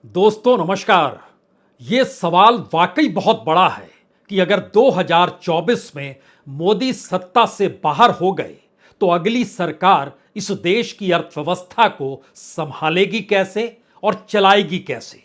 दोस्तों नमस्कार। ये सवाल वाकई बहुत बड़ा है कि अगर 2024 में मोदी सत्ता से बाहर हो गए तो अगली सरकार इस देश की अर्थव्यवस्था को संभालेगी कैसे और चलाएगी कैसे।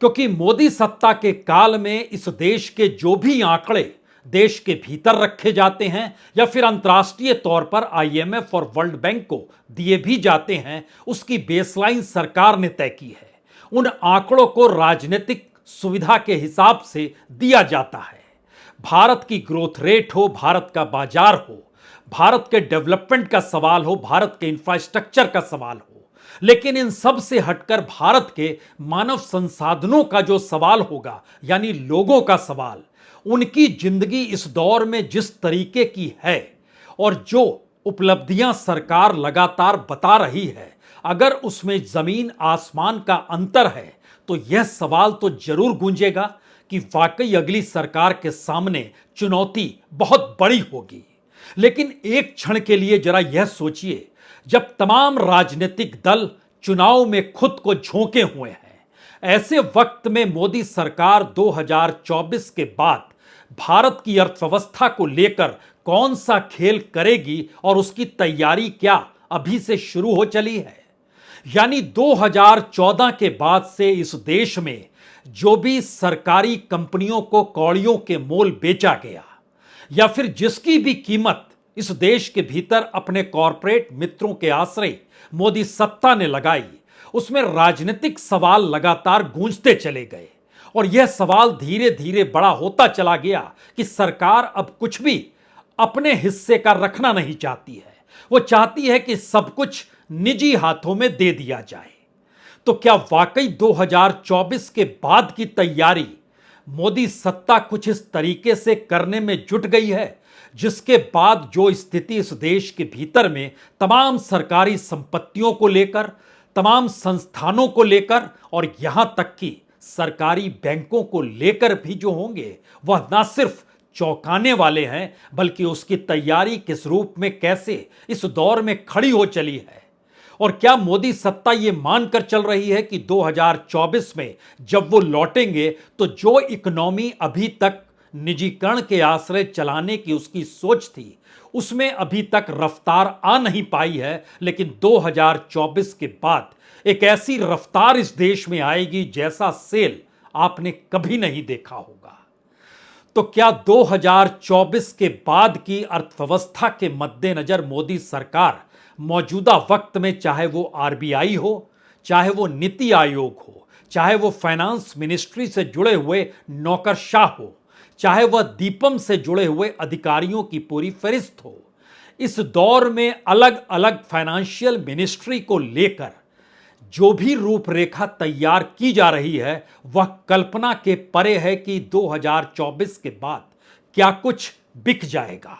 क्योंकि मोदी सत्ता के काल में इस देश के जो भी आंकड़े देश के भीतर रखे जाते हैं या फिर अंतर्राष्ट्रीय तौर पर आईएमएफ और वर्ल्ड बैंक को दिए भी जाते हैं, उसकी बेसलाइन सरकार ने तय की है। उन आंकड़ों को राजनीतिक सुविधा के हिसाब से दिया जाता है। भारत की ग्रोथ रेट हो, भारत का बाजार हो, भारत के डेवलपमेंट का सवाल हो, भारत के इंफ्रास्ट्रक्चर का सवाल हो, लेकिन इन सब से हटकर भारत के मानव संसाधनों का जो सवाल होगा, यानी लोगों का सवाल, उनकी जिंदगी इस दौर में जिस तरीके की है और जो उपलब्धियां सरकार लगातार बता रही है, अगर उसमें जमीन आसमान का अंतर है तो यह सवाल तो जरूर गूंजेगा कि वाकई अगली सरकार के सामने चुनौती बहुत बड़ी होगी। लेकिन एक क्षण के लिए जरा यह सोचिए, जब तमाम राजनीतिक दल चुनाव में खुद को झोंके हुए हैं, ऐसे वक्त में मोदी सरकार 2024 के बाद भारत की अर्थव्यवस्था को लेकर कौन सा खेल करेगी और उसकी तैयारी क्या अभी से शुरू हो चली है। यानी 2014 के बाद से इस देश में जो भी सरकारी कंपनियों को कौड़ियों के मोल बेचा गया या फिर जिसकी भी कीमत इस देश के भीतर अपने कॉरपोरेट मित्रों के आश्रय मोदी सत्ता ने लगाई, उसमें राजनीतिक सवाल लगातार गूंजते चले गए और यह सवाल धीरे धीरे बड़ा होता चला गया कि सरकार अब कुछ भी अपने हिस्से का रखना नहीं चाहती है। वो चाहती है कि सब कुछ निजी हाथों में दे दिया जाए। तो क्या वाकई 2024 के बाद की तैयारी मोदी सत्ता कुछ इस तरीके से करने में जुट गई है, जिसके बाद जो स्थिति इस देश के भीतर में तमाम सरकारी संपत्तियों को लेकर, तमाम संस्थानों को लेकर और यहां तक कि सरकारी बैंकों को लेकर भी जो होंगे, वह ना सिर्फ चौंकाने वाले हैं बल्कि उसकी तैयारी किस रूप में कैसे इस दौर में खड़ी हो चली है। और क्या मोदी सत्ता ये मानकर चल रही है कि 2024 में जब वो लौटेंगे तो जो इकोनॉमी अभी तक निजीकरण के आश्रय चलाने की उसकी सोच थी, उसमें अभी तक रफ्तार आ नहीं पाई है, लेकिन 2024 के बाद एक ऐसी रफ्तार इस देश में आएगी जैसा सेल आपने कभी नहीं देखा होगा। तो क्या 2024 के बाद की अर्थव्यवस्था के मद्देनजर मोदी सरकार मौजूदा वक्त में, चाहे वो आरबीआई हो, चाहे वो नीति आयोग हो, चाहे वो फाइनेंस मिनिस्ट्री से जुड़े हुए नौकरशाह हो, चाहे वह दीपम से जुड़े हुए अधिकारियों की पूरी फहरिस्त हो, इस दौर में अलग अलग फाइनेंशियल मिनिस्ट्री को लेकर जो भी रूपरेखा तैयार की जा रही है, वह कल्पना के परे है कि 2024 के बाद क्या कुछ बिक जाएगा।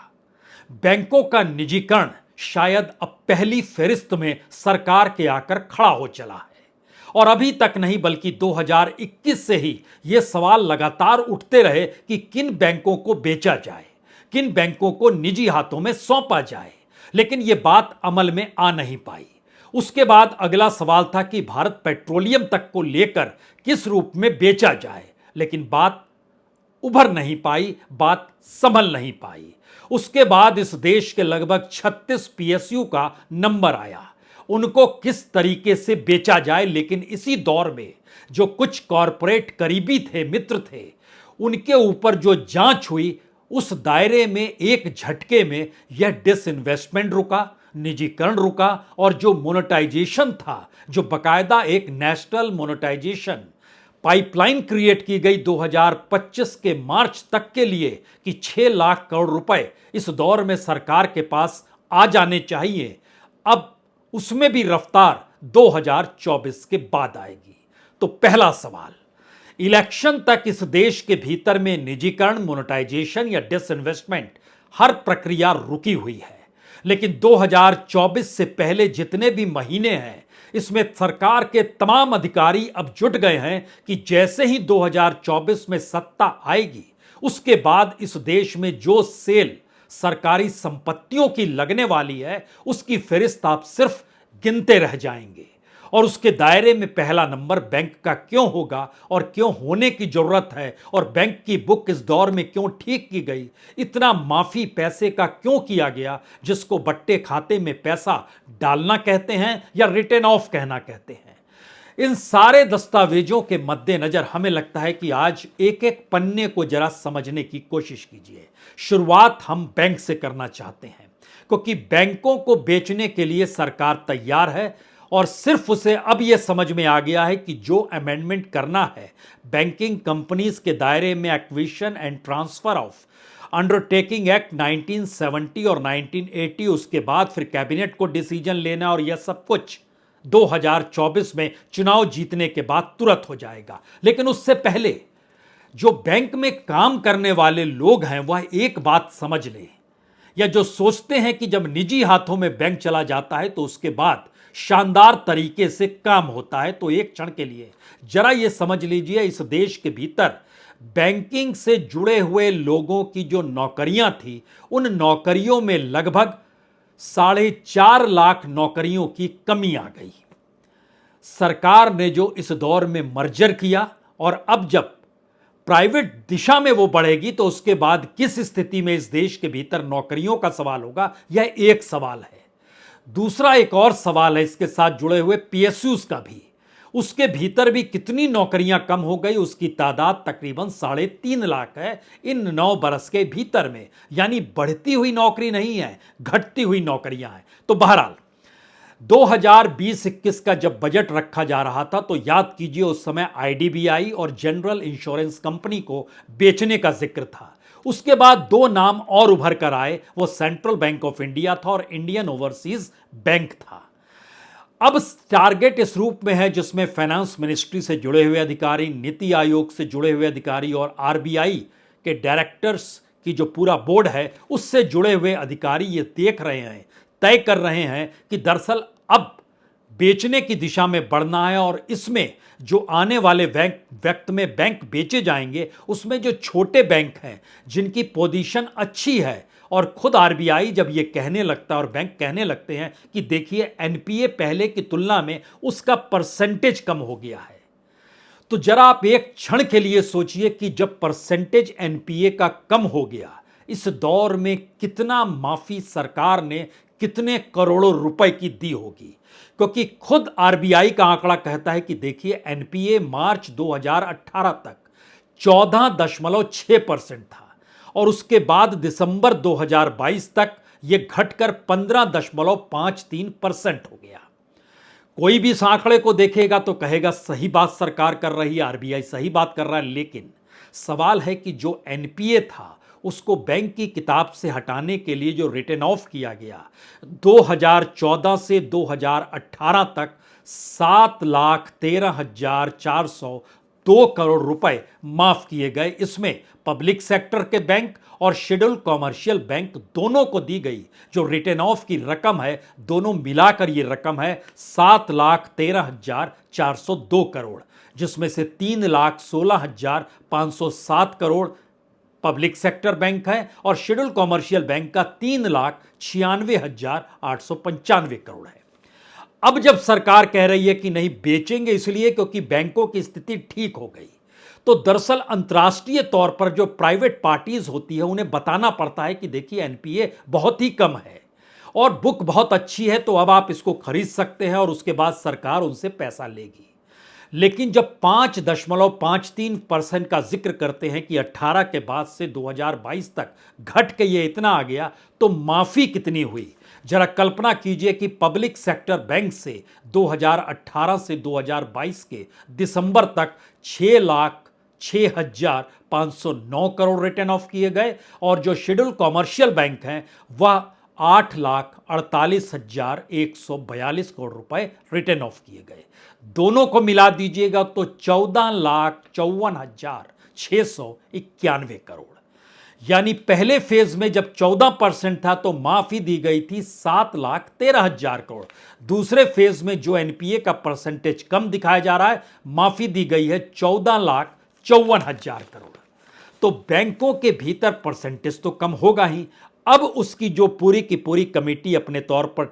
बैंकों का निजीकरण शायद अब पहली फहरिस्त में सरकार के आकर खड़ा हो चला है और अभी तक नहीं बल्कि 2021 से ही यह सवाल लगातार उठते रहे कि किन बैंकों को बेचा जाए, किन बैंकों को निजी हाथों में सौंपा जाए, लेकिन यह बात अमल में आ नहीं पाई। उसके बाद अगला सवाल था कि भारत पेट्रोलियम तक को लेकर किस रूप में बेचा जाए, लेकिन बात उभर नहीं पाई, बात संभल नहीं पाई। उसके बाद इस देश के लगभग 36 पीएसयू का नंबर आया, उनको किस तरीके से बेचा जाए। लेकिन इसी दौर में जो कुछ कॉरपोरेट करीबी थे, मित्र थे, उनके ऊपर जो जांच हुई, उस दायरे में एक झटके में यह डिसइन्वेस्टमेंट रुका, निजीकरण रुका और जो मोनेटाइजेशन था, जो बकायदा एक नेशनल मोनेटाइजेशन पाइपलाइन क्रिएट की गई 2025 के मार्च तक के लिए कि 6 लाख करोड़ रुपए इस दौर में सरकार के पास आ जाने चाहिए, अब उसमें भी रफ्तार 2024 के बाद आएगी। तो पहला सवाल, इलेक्शन तक इस देश के भीतर में निजीकरण, मोनेटाइजेशन या डिसइन्वेस्टमेंट हर प्रक्रिया रुकी हुई है, लेकिन 2024 से पहले जितने भी महीने हैं, इसमें सरकार के तमाम अधिकारी अब जुट गए हैं कि जैसे ही 2024 में सत्ता आएगी, उसके बाद इस देश में जो सेल सरकारी संपत्तियों की लगने वाली है, उसकी फहरिस्त आप सिर्फ गिनते रह जाएंगे। और उसके दायरे में पहला नंबर बैंक का क्यों होगा और क्यों होने की जरूरत है, और बैंक की बुक इस दौर में क्यों ठीक की गई, इतना माफी पैसे का क्यों किया गया, जिसको बट्टे खाते में पैसा डालना कहते हैं या रिटर्न ऑफ कहना कहते हैं। इन सारे दस्तावेजों के मद्देनजर हमें लगता है कि आज एक एक पन्ने को जरा समझने की कोशिश कीजिए। शुरुआत हम बैंक से करना चाहते हैं, क्योंकि बैंकों को बेचने के लिए सरकार तैयार है, और सिर्फ उसे अब यह समझ में आ गया है कि जो अमेंडमेंट करना है बैंकिंग कंपनीज के दायरे में acquisition and transfer of undertaking act 1970 और 1980, उसके बाद फिर कैबिनेट को डिसीजन लेना, और यह सब कुछ 2024 में चुनाव जीतने के बाद तुरंत हो जाएगा। लेकिन उससे पहले जो बैंक में काम करने वाले लोग हैं वह एक बात समझ लें, या जो सोचते हैं कि जब निजी हाथों में बैंक चला जाता है तो उसके बाद शानदार तरीके से काम होता है, तो एक क्षण के लिए जरा यह समझ लीजिए, इस देश के भीतर बैंकिंग से जुड़े हुए लोगों की जो नौकरियां थी, उन नौकरियों में लगभग 4.5 लाख नौकरियों की कमी आ गई। सरकार ने जो इस दौर में मर्जर किया, और अब जब प्राइवेट दिशा में वो बढ़ेगी तो उसके बाद किस स्थिति में इस देश के भीतर नौकरियों का सवाल होगा, यह एक सवाल है। दूसरा एक और सवाल है इसके साथ जुड़े हुए, पीएसयूज का भी। उसके भीतर भी कितनी नौकरियां कम हो गई, उसकी तादाद तकरीबन 3.5 लाख है इन 9 बरस के भीतर में। यानी बढ़ती हुई नौकरी नहीं है, घटती हुई नौकरियां हैं। तो बहरहाल 2020-21 का जब बजट रखा जा रहा था तो याद कीजिए उस समय आईडीबीआई और जनरल इंश्योरेंस कंपनी को बेचने का जिक्र था। उसके बाद 2 नाम और उभर कर आए, वो सेंट्रल बैंक ऑफ इंडिया था और इंडियन ओवरसीज बैंक था। अब टारगेट इस रूप में है जिसमें फाइनेंस मिनिस्ट्री से जुड़े हुए अधिकारी, नीति आयोग से जुड़े हुए अधिकारी और आरबीआई के डायरेक्टर्स की जो पूरा बोर्ड है उससे जुड़े हुए अधिकारी ये देख रहे हैं, तय कर रहे हैं कि दरअसल अब बेचने की दिशा में बढ़ना है, और इसमें जो आने वाले वक्त में बैंक बेचे जाएंगे उसमें जो छोटे बैंक हैं जिनकी पोजीशन अच्छी है, और खुद आरबीआई जब ये कहने लगता है और बैंक कहने लगते हैं कि देखिए एनपीए पहले की तुलना में उसका परसेंटेज कम हो गया है, तो जरा आप एक क्षण के लिए सोचिए कि जब परसेंटेज एनपीए का कम हो गया, इस दौर में कितना माफी सरकार ने कितने करोड़ों रुपए की दी होगी। क्योंकि खुद आरबीआई का आंकड़ा कहता है कि देखिए एनपीए मार्च 2018 तक 14.6% था, और उसके बाद दिसंबर 2022 तक यह घटकर 15.53% हो गया। कोई भी इस आंकड़े को देखेगा तो कहेगा सही बात सरकार कर रही है, आरबीआई सही बात कर रहा है, लेकिन सवाल है कि जो एनपीए था उसको बैंक की किताब से हटाने के लिए जो रिटर्न ऑफ किया गया 2014 से 2018 तक 7,13,402 करोड़ रुपए माफ किए गए। इसमें पब्लिक सेक्टर के बैंक और शेड्यूल कॉमर्शियल बैंक दोनों को दी गई जो रिटर्न ऑफ की रकम है, दोनों मिलाकर ये रकम है 7,13,402 करोड़, जिसमें से 3,16,507 करोड़ पब्लिक सेक्टर बैंक है और शेड्यूल कॉमर्शियल बैंक का 3,96,895 करोड़ है। अब जब सरकार कह रही है कि नहीं बेचेंगे इसलिए क्योंकि बैंकों की स्थिति ठीक हो गई, तो दरअसल अंतर्राष्ट्रीय तौर पर जो प्राइवेट पार्टीज होती है उन्हें बताना पड़ता है कि देखिए एनपीए बहुत ही कम है और बुक बहुत अच्छी है, तो अब आप इसको खरीद सकते हैं और उसके बाद सरकार उनसे पैसा लेगी। लेकिन जब 5.53% का जिक्र करते हैं कि 18 के बाद से 2022 तक घट के ये इतना आ गया, तो माफी कितनी हुई जरा कल्पना कीजिए कि पब्लिक सेक्टर बैंक से 2018 से 2022 के दिसंबर तक 6,06,509 करोड़ रिटर्न ऑफ किए गए और जो शेड्यूल कॉमर्शियल बैंक हैं वह 8,48,142 करोड़ रुपए रिटर्न ऑफ किए गए। दोनों को मिला दीजिएगा तो 14,54,691 करोड़। यानी पहले फेज में जब 14% था तो माफी दी गई थी 7,13,000 करोड़। दूसरे फेज में जो एनपीए का परसेंटेज कम दिखाया जा रहा है, माफी दी गई है 14,54,000 करोड़। तो बैंकों के भीतर परसेंटेज तो कम होगा ही। अब उसकी जो पूरी की पूरी कमेटी अपने तौर पर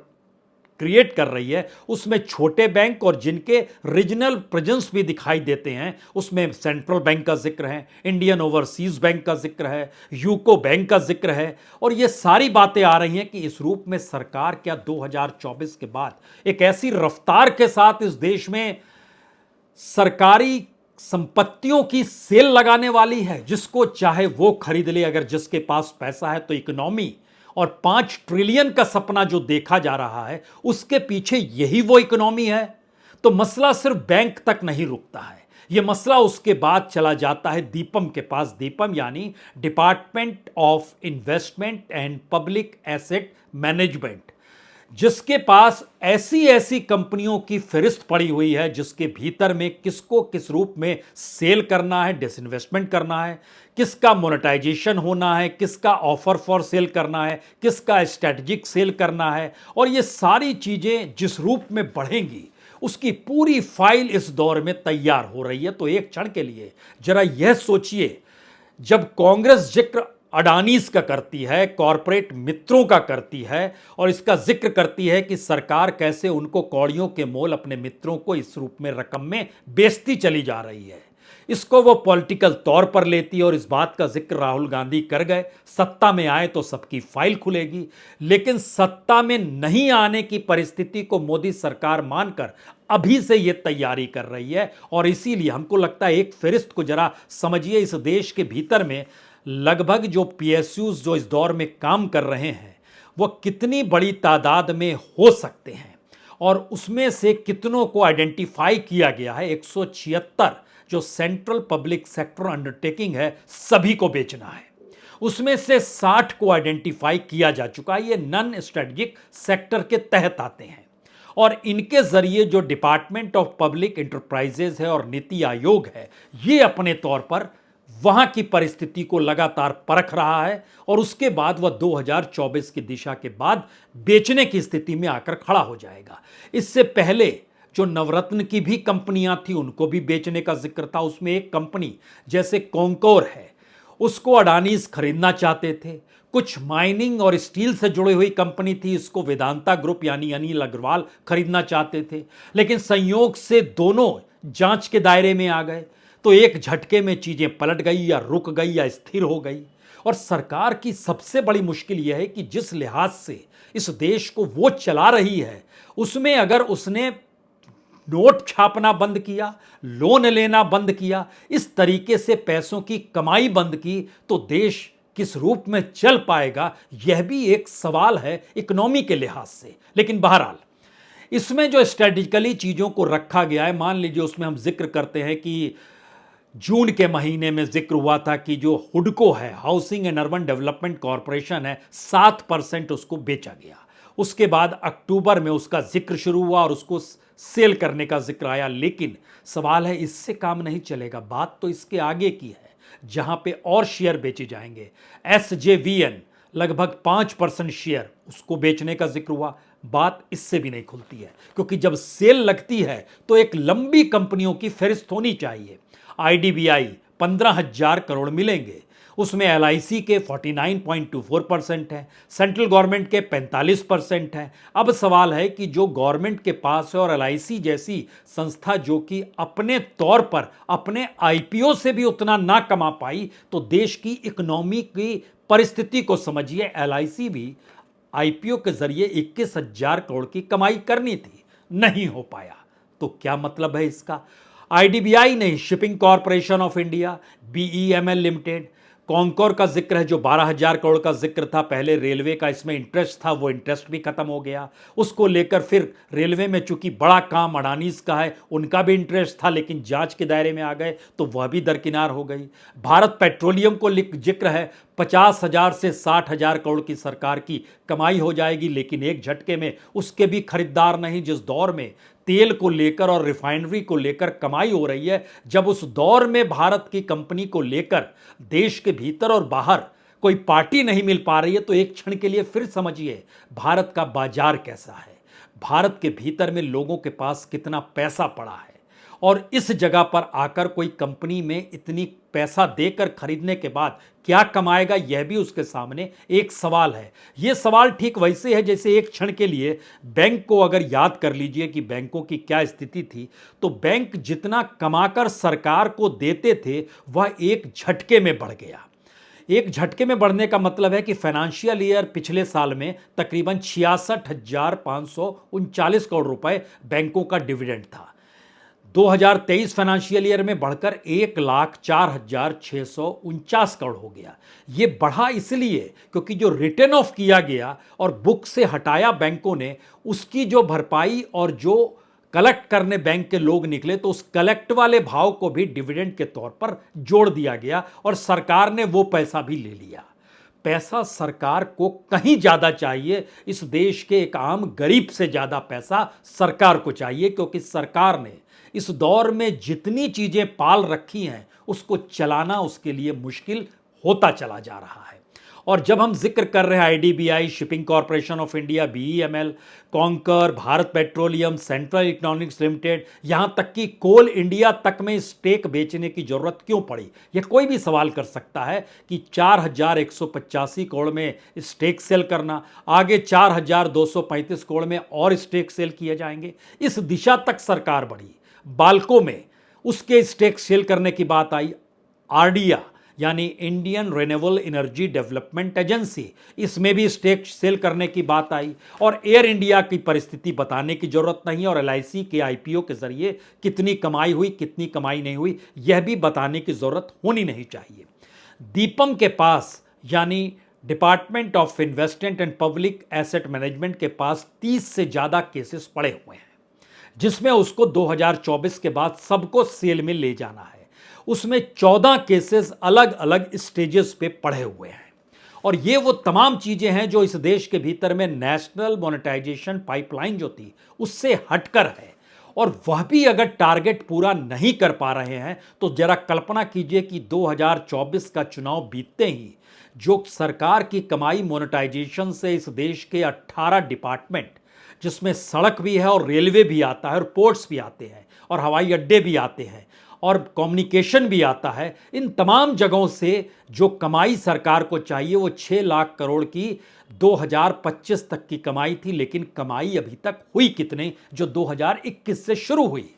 क्रिएट कर रही है, उसमें छोटे बैंक और जिनके रीजनल प्रेजेंस भी दिखाई देते हैं, उसमें सेंट्रल बैंक का जिक्र है, इंडियन ओवरसीज बैंक का जिक्र है, यूको बैंक का जिक्र है। और ये सारी बातें आ रही हैं कि इस रूप में सरकार क्या 2024 के बाद एक ऐसी रफ्तार के साथ इस देश में सरकारी संपत्तियों की सेल लगाने वाली है, जिसको चाहे वो खरीद ले, अगर जिसके पास पैसा है। तो इकोनॉमी और 5 ट्रिलियन का सपना जो देखा जा रहा है, उसके पीछे यही वो इकोनॉमी है। तो मसला सिर्फ बैंक तक नहीं रुकता है, यह मसला उसके बाद चला जाता है दीपम के पास। दीपम यानी department of investment and public asset management, जिसके पास ऐसी ऐसी कंपनियों की फहरिस्त पड़ी हुई है जिसके भीतर में किसको किस रूप में सेल करना है, डिसइन्वेस्टमेंट करना है, किसका मोनेटाइजेशन होना है, किसका ऑफर फॉर सेल करना है, किसका स्ट्रेटजिक सेल करना है। और ये सारी चीजें जिस रूप में बढ़ेंगी, उसकी पूरी फाइल इस दौर में तैयार हो रही है। तो एक क्षण के लिए जरा यह सोचिए, जब कांग्रेस जिक्र अडानीज का करती है, कॉरपोरेट मित्रों का करती है, और इसका जिक्र करती है कि सरकार कैसे उनको कौड़ियों के मोल अपने मित्रों को इस रूप में रकम में बेचती चली जा रही है, इसको वो पॉलिटिकल तौर पर लेती है। और इस बात का जिक्र राहुल गांधी कर गए, सत्ता में आए तो सबकी फाइल खुलेगी। लेकिन सत्ता में नहीं आने की परिस्थिति को मोदी सरकार मानकर अभी से ये तैयारी कर रही है। और इसीलिए हमको लगता है, एक फहरिस्त को जरा समझिए, इस देश के भीतर में लगभग जो पीएसयूज जो इस दौर में काम कर रहे हैं, वो कितनी बड़ी तादाद में हो सकते हैं, और उसमें से कितनों को आइडेंटिफाई किया गया है। 176 जो सेंट्रल पब्लिक सेक्टर अंडरटेकिंग है, सभी को बेचना है। उसमें से 60 को आइडेंटिफाई किया जा चुका है, ये नॉन स्ट्रेटेजिक सेक्टर के तहत आते हैं। और इनके जरिए जो डिपार्टमेंट ऑफ पब्लिक एंटरप्राइजेज है और नीति आयोग है, ये अपने तौर पर वहां की परिस्थिति को लगातार परख रहा है, और उसके बाद वह 2024 की दिशा के बाद बेचने की स्थिति में आकर खड़ा हो जाएगा। इससे पहले जो नवरत्न की भी कंपनियां थी, उनको भी बेचने का जिक्र था। उसमें एक कंपनी जैसे कॉन्कोर है, उसको अडानीज खरीदना चाहते थे। कुछ माइनिंग और स्टील से जुड़ी हुई कंपनी थी, इसको वेदांता ग्रुप यानी अनिल अग्रवाल खरीदना चाहते थे। लेकिन संयोग से दोनों जांच के दायरे में आ गए, तो एक झटके में चीजें पलट गई, या रुक गई, या स्थिर हो गई। और सरकार की सबसे बड़ी मुश्किल यह है कि जिस लिहाज से इस देश को वो चला रही है, उसमें अगर उसने नोट छापना बंद किया, लोन लेना बंद किया, इस तरीके से पैसों की कमाई बंद की, तो देश किस रूप में चल पाएगा, यह भी एक सवाल है इकोनॉमी के लिहाज से। लेकिन बहरहाल, इसमें जो स्ट्रेटेजिकली चीजों को रखा गया है, मान लीजिए उसमें हम जिक्र करते हैं कि जून के महीने में जिक्र हुआ था कि जो हुडको है, housing and urban development corporation है, 7% उसको बेचा गया। उसके बाद अक्टूबर में उसका जिक्र शुरू हुआ और उसको सेल करने का जिक्र आया। लेकिन सवाल है, इससे काम नहीं चलेगा, बात तो इसके आगे की है, जहां पे और शेयर बेचे जाएंगे। SJVN लगभग 5% शेयर, उसको बेचने का जिक्र हुआ। बात इससे भी नहीं खुलती है, क्योंकि जब सेल लगती है तो एक लंबी कंपनियों की फहरिस्त होनी चाहिए। IDBI 15,000 करोड़ मिलेंगे, उसमें LIC के 49.24% है, सेंट्रल गवर्नमेंट के 45% है। अब सवाल है कि जो गवर्नमेंट के पास है और LIC जैसी संस्था जो कि अपने तौर पर अपने IPO से भी उतना ना कमा पाई, तो देश की इकोनॉमी की परिस्थिति को समझिए। LIC भी IPO के जरिए 21,000 करोड़ की कमाई करनी थी, नहीं हो पाया। तो क्या मतलब है इसका? IDBI नहीं, shipping corporation of India, BEML limited, conquer का जिक्र है जो 12,000 करोड़ का जिक्र था। पहले रेलवे का इसमें इंटरेस्ट था, वो इंटरेस्ट भी खत्म हो गया। उसको लेकर फिर रेलवे में चूंकि बड़ा काम अडानीज का है, उनका भी इंटरेस्ट था, लेकिन जांच के दायरे में आ गए तो वह भी दरकिनार हो गई। भारत पेट्रोलियम को जिक्र है, 50,000 से 60,000 करोड़ की सरकार की कमाई हो जाएगी, लेकिन एक झटके में उसके भी खरीदार नहीं। जिस दौर में तेल को लेकर और रिफाइनरी को लेकर कमाई हो रही है, जब उस दौर में भारत की कंपनी को लेकर देश के भीतर और बाहर कोई पार्टी नहीं मिल पा रही है, तो एक क्षण के लिए फिर समझिए भारत का बाजार कैसा है, भारत के भीतर में लोगों के पास कितना पैसा पड़ा है। और इस जगह पर आकर कोई कंपनी में इतनी पैसा देकर खरीदने के बाद क्या कमाएगा, यह भी उसके सामने एक सवाल है। यह सवाल ठीक वैसे है जैसे एक क्षण के लिए बैंक को अगर याद कर लीजिए कि बैंकों की क्या स्थिति थी, तो बैंक जितना कमाकर सरकार को देते थे वह एक झटके में बढ़ गया। एक झटके में बढ़ने का मतलब है कि फाइनेंशियल ईयर पिछले साल में तकरीबन 66,539 करोड़ रुपए बैंकों का डिविडेंड था। 2023 फाइनेंशियल ईयर में बढ़कर 1,04,649 करोड़ हो गया। ये बढ़ा इसलिए क्योंकि जो रिटर्न ऑफ किया गया और बुक से हटाया बैंकों ने, उसकी जो भरपाई और जो कलेक्ट करने बैंक के लोग निकले, तो उस कलेक्ट वाले भाव को भी डिविडेंड के तौर पर जोड़ दिया गया और सरकार ने वो पैसा भी ले लिया। पैसा सरकार को कहीं ज्यादा चाहिए। इस देश के एक आम गरीब से ज्यादा पैसा सरकार को चाहिए, क्योंकि सरकार ने इस दौर में जितनी चीजें पाल रखी हैं उसको चलाना उसके लिए मुश्किल होता चला जा रहा है। और जब हम जिक्र कर रहे हैं IDBI, shipping corporation of India, BEML, conquer, Bharat petroleum, central electronics limited, यहां तक कि कोल इंडिया तक में स्टेक बेचने की जरूरत क्यों पड़ी, यह कोई भी सवाल कर सकता है कि 4,185 करोड़ में स्टेक सेल करना, आगे 4,235 करोड़ में और स्टेक सेल किए जाएंगे। इस दिशा तक सरकार बढ़ी। बाल्को में उसके स्टेक सेल करने की बात आई। आरडीआ यानी Indian renewable energy development agency, इसमें भी स्टेक सेल करने की बात आई। और एयर इंडिया की परिस्थिति बताने की जरूरत नहीं, और एलआईसी के आईपीओ के जरिए कितनी कमाई हुई कितनी कमाई नहीं हुई यह भी बताने की जरूरत होनी नहीं चाहिए। दीपम के पास यानी department of investment and public asset management के पास 30 से ज्यादा केसेस पड़े हुए हैं, जिसमें उसको 2024 के बाद सबको सेल में ले जाना है। उसमें 14 केसेस अलग अलग स्टेजेस पे पड़े हुए हैं, और ये वो तमाम चीजें हैं जो इस देश के भीतर में नेशनल मोनेटाइजेशन पाइपलाइन जो थी उससे हटकर है। और वह भी अगर टारगेट पूरा नहीं कर पा रहे हैं तो जरा कल्पना कीजिए कि 2024 का चुनाव बीतते ही जो सरकार की कमाई मोनेटाइजेशन से इस देश के 18 डिपार्टमेंट, जिसमें सड़क भी है और रेलवे भी आता है और पोर्ट्स भी आते हैं और हवाई अड्डे भी आते हैं और कम्युनिकेशन भी आता है, इन तमाम जगहों से जो कमाई सरकार को चाहिए वो 6 लाख करोड़ की 2025 तक की कमाई थी। लेकिन कमाई अभी तक हुई कितने, जो 2021 से शुरू हुई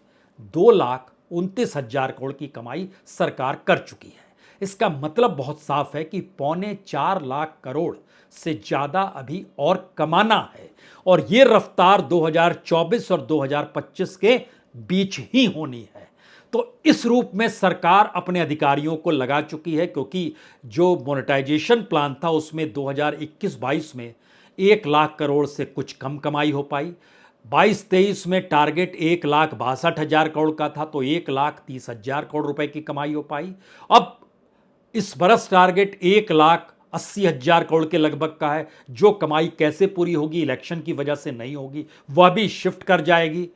2,29,000 करोड़ की कमाई सरकार कर चुकी है। इसका मतलब बहुत साफ है कि 3.25 लाख करोड़ से ज्यादा अभी और कमाना है, और ये रफ्तार 2024 और 2025 के बीच ही होनी है। तो इस रूप में सरकार अपने अधिकारियों को लगा चुकी है, क्योंकि जो मोनेटाइजेशन प्लान था उसमें 2021-22 में 1 लाख करोड़ से कुछ कम कमाई हो पाई। 22-23 में टारगेट 1,62,000 करोड़ का था, तो 1,30,000 करोड़ रुपए की कमाई हो पाई। अब इस बरस टारगेट 1,80,000 करोड़ के लगभग का है। जो कमाई कैसे पूरी होगी, इलेक्शन की वजह से नहीं होगी, वह भी शिफ्ट कर जाएगी।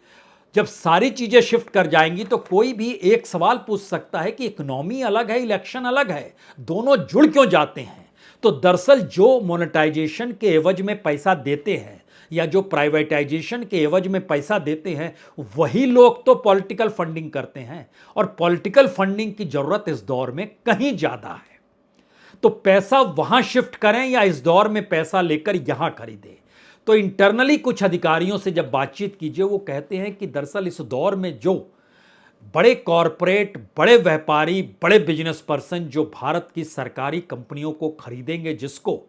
जब सारी चीजें शिफ्ट कर जाएंगी तो कोई भी एक सवाल पूछ सकता है कि इकोनॉमी अलग है, इलेक्शन अलग है, दोनों जुड़ क्यों जाते हैं। तो दरअसल जो मोनेटाइजेशन के एवज में पैसा देते हैं या जो प्राइवेटाइजेशन के एवज में पैसा देते हैं, वही लोग तो पॉलिटिकल फंडिंग करते हैं, और पॉलिटिकल फंडिंग की जरूरत इस दौर में कहीं ज्यादा है। तो पैसा वहां शिफ्ट करें या इस दौर में पैसा लेकर यहां खरीदें। तो इंटरनली कुछ अधिकारियों से जब बातचीत कीजिए, वो कहते हैं कि दरअसल इस दौर में जो बड़े कॉरपोरेट, बड़े व्यापारी, बड़े बिजनेस पर्सन जो भारत की सरकारी कंपनियों को खरीदेंगे, जिसको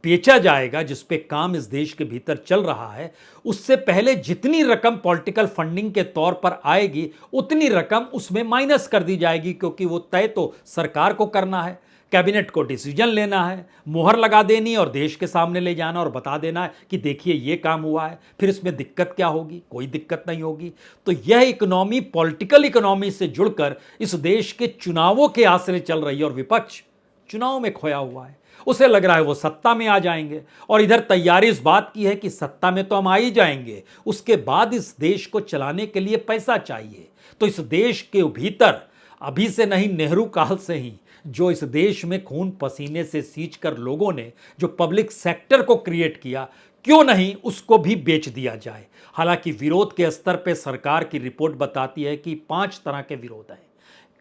बेचा जाएगा, जिस पे काम इस देश के भीतर चल रहा है, उससे पहले जितनी रकम पॉलिटिकल फंडिंग के तौर पर आएगी उतनी रकम उसमें माइनस कर दी जाएगी, क्योंकि वो तय तो सरकार को करना है, कैबिनेट को डिसीजन लेना है, मुहर लगा देनी और देश के सामने ले जाना और बता देना है कि देखिए ये काम हुआ है। फिर इसमें दिक्कत क्या होगी, कोई दिक्कत नहीं होगी। तो यह इकोनॉमी पॉलिटिकल इकोनॉमी से जुड़कर इस देश के चुनावों के आसरे चल रही है, और विपक्ष चुनाव में खोया हुआ है। उसे लग रहा है वो सत्ता में आ जाएंगे, और इधर तैयारी इस बात की है कि सत्ता में तो हम आ ही जाएंगे, उसके बाद इस देश को चलाने के लिए पैसा चाहिए। तो इस देश के भीतर अभी से नहीं, नेहरू काल से ही जो इस देश में खून पसीने से सींच कर लोगों ने जो पब्लिक सेक्टर को क्रिएट किया, क्यों नहीं उसको भी बेच दिया जाए। हालांकि विरोध के स्तर पर सरकार की रिपोर्ट बताती है कि 5 तरह के विरोध हैं।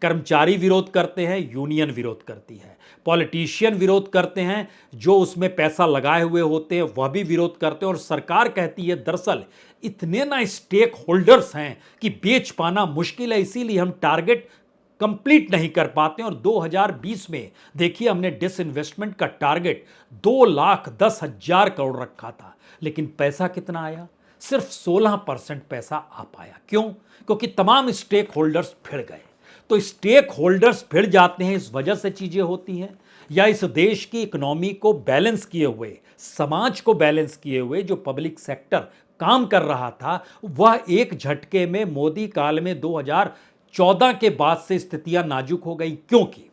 कर्मचारी विरोध करते हैं, यूनियन विरोध करती है, पॉलिटिशियन विरोध करते हैं, जो उसमें पैसा लगाए हुए होते हैं वह भी विरोध करते हैं, और सरकार कहती है दरअसल इतने ना स्टेक होल्डर्स हैं कि बेच पाना मुश्किल है, इसीलिए हम टारगेट कंप्लीट नहीं कर पाते। और 2020 में देखिए हमने डिसइन्वेस्टमेंट का टारगेट 2,10,000 करोड़ रखा था, लेकिन पैसा कितना आया? सिर्फ 16% पैसा आ पाया। क्यों? क्योंकि तमाम स्टेक होल्डर्स भिड़ गए। तो स्टेक होल्डर्स भिड़ जाते हैं, इस वजह से चीजें होती हैं, या इस देश की इकोनॉमी को बैलेंस किए हुए, समाज को बैलेंस किए हुए जो पब्लिक सेक्टर काम कर रहा था वह एक झटके में मोदी काल में 2014 के बाद से स्थितियां नाजुक हो गई। क्योंकि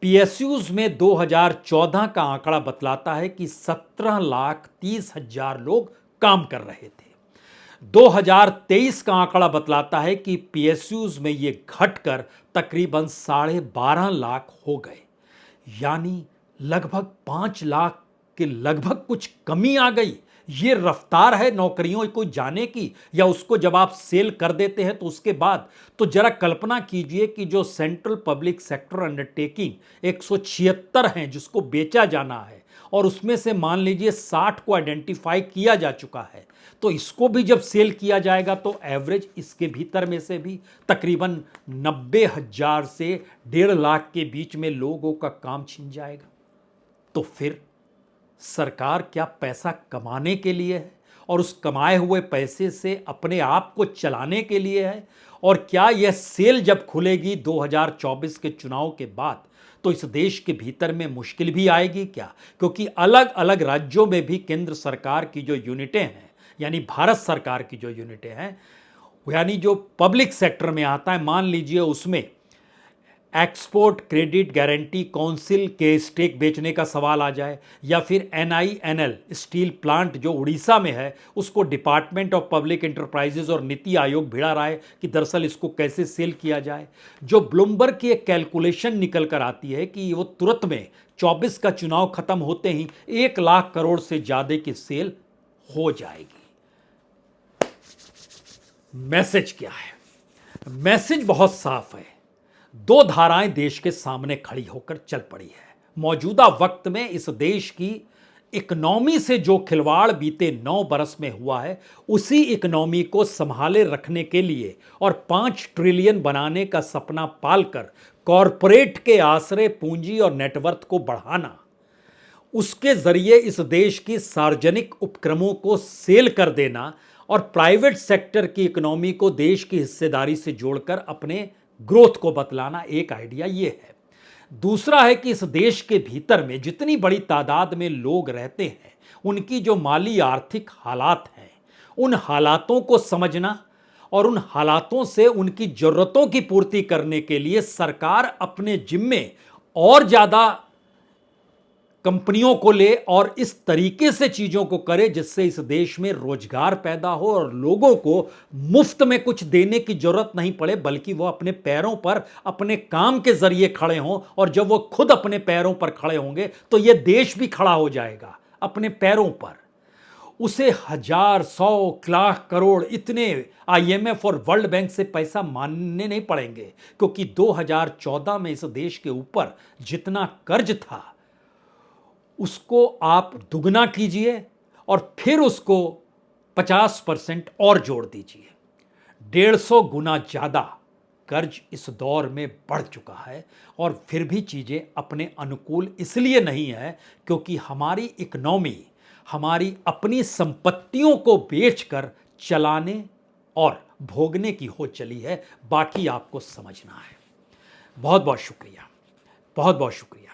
पीएसयूज में 2014 का आंकड़ा बतलाता है कि 17,30,000 लोग काम कर रहे थे। 2023 का आंकड़ा बतलाता है कि पीएसयूज में ये घटकर तकरीबन 12.5 लाख हो गए, यानी लगभग 5 लाख के लगभग कुछ कमी आ गई। ये रफ्तार है नौकरियों को जाने की, या उसको जब आप सेल कर देते हैं तो उसके बाद? तो जरा कल्पना कीजिए कि जो सेंट्रल पब्लिक सेक्टर अंडरटेकिंग 176 हैं जिसको बेचा जाना है, और उसमें से मान लीजिए 60 को आइडेंटिफाई किया जा चुका है, तो इसको भी जब सेल किया जाएगा तो एवरेज इसके भीतर में से भी तकरीबन 90,000 से 1.5 लाख के बीच में लोगों का काम छिन जाएगा। तो फिर सरकार क्या पैसा कमाने के लिए है और उस कमाए हुए पैसे से अपने आप को चलाने के लिए है? और क्या यह सेल जब खुलेगी 2024 के चुनाव के बाद तो इस देश के भीतर में मुश्किल भी आएगी क्या? क्योंकि अलग अलग राज्यों में भी केंद्र सरकार की जो यूनिटें हैं, यानी भारत सरकार की जो यूनिटें हैं, यानी जो पब्लिक सेक्टर में आता है, मान लीजिए उसमें एक्सपोर्ट क्रेडिट गारंटी काउंसिल के स्टेक बेचने का सवाल आ जाए, या फिर एनआईएनएल स्टील प्लांट जो उड़ीसा में है उसको डिपार्टमेंट ऑफ पब्लिक एंटरप्राइजेज और नीति आयोग भिड़ा रहा है कि दरअसल इसको कैसे सेल किया जाए। जो ब्लूमबर्ग की एक कैलकुलेशन निकल कर आती है कि वो तुरंत में 24 का चुनाव खत्म होते ही 1 लाख करोड़ से ज्यादा की सेल हो जाएगी। मैसेज क्या है? मैसेज बहुत साफ है। 2 धाराएं देश के सामने खड़ी होकर चल पड़ी है। मौजूदा वक्त में इस देश की इकोनॉमी से जो खिलवाड़ बीते 9 बरस में हुआ है, उसी इकोनॉमी को संभाले रखने के लिए और 5 ट्रिलियन बनाने का सपना पालकर कॉरपोरेट के आश्रय पूंजी और नेटवर्थ को बढ़ाना, उसके जरिए इस देश की सार्वजनिक उपक्रमों को सेल कर देना और प्राइवेट सेक्टर की इकोनॉमी को देश की हिस्सेदारी से जोड़कर अपने ग्रोथ को बतलाना, एक आइडिया ये है। दूसरा है कि इस देश के भीतर में जितनी बड़ी तादाद में लोग रहते हैं, उनकी जो माली आर्थिक हालात हैं, उन हालातों को समझना और उन हालातों से उनकी जरूरतों की पूर्ति करने के लिए सरकार अपने जिम्मे और ज्यादा कंपनियों को ले और इस तरीके से चीजों को करे जिससे इस देश में रोजगार पैदा हो और लोगों को मुफ्त में कुछ देने की जरूरत नहीं पड़े, बल्कि वो अपने पैरों पर अपने काम के जरिए खड़े हों। और जब वो खुद अपने पैरों पर खड़े होंगे तो ये देश भी खड़ा हो जाएगा अपने पैरों पर। उसे 1,000, 100, लाख करोड़ इतने आईएमएफ और वर्ल्ड बैंक से पैसा मानने नहीं पड़ेंगे, क्योंकि 2014 में इस देश के ऊपर जितना कर्ज था उसको आप दुगना कीजिए और फिर उसको 50% और जोड़ दीजिए। 150 गुना ज्यादा कर्ज इस दौर में बढ़ चुका है। और फिर भी चीजें अपने अनुकूल इसलिए नहीं है क्योंकि हमारी इकोनॉमी हमारी अपनी संपत्तियों को बेचकर चलाने और भोगने की हो चली है। बाकी आपको समझना है। बहुत बहुत शुक्रिया, बहुत बहुत शुक्रिया।